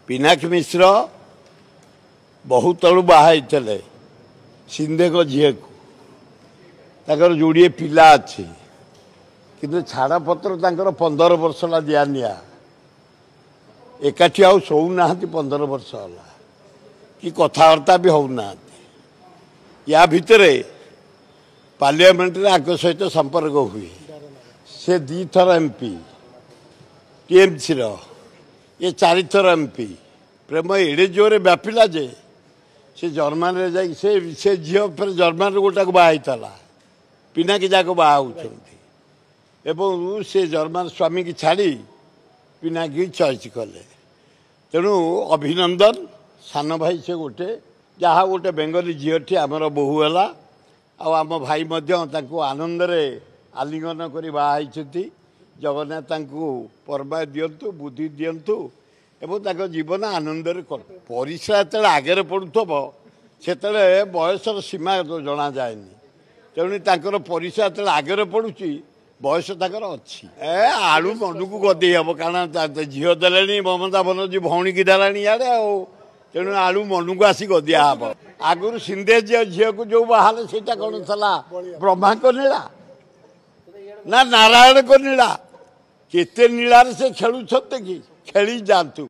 पिनाकी मिश्र बहुत तलु बाहर सिंधे को झील को जोड़े पिला अच्छी किंतु छाड़पत्र 15 वर्ष है दिया निया एकाठी आउ शोना 15 वर्ष है कि कथबार्ता भी होना या भितर पार्लियामेंट आग सहित संपर्क हुए से 2 थर एमपी टीएमसी ये 4 थर एमपी प्रेम एड़े जोरे व्यापिला जे से जर्मान रे से झील फिर जर्मान गोटा को बाहला पिनाकी जाक बाहर एवं से जर्मान स्वामी की छाड़ी पिनाकी चॉइस कले तेणु अभिनंदन सान भाई से गोटे जहाँ गोटे बेंगली झीलटी आमर बोहू है आम भाई आनंद आलिंगन कर बाहर जगन्नाथ परमा दिंतु बुद्धि दिंतु एवं जीवन आनंद परिश्रा जो आगे पड़ुव से बयसर सीमा जना जाएनि तेणु परिश्रा जो आगे पड़ुची बयस तक अच्छी आलू मन को गदे हम कारण झील दे ममता बनर्जी भौणी की देलानी इे तेणु आलू मन को आसी गदिया हम आगुरी सिंधे झील को जो बाहर से कौन था ब्रह्मा को नीला ना नारायण को नीला केते नीलार से खेलुंट कि खेली जातु।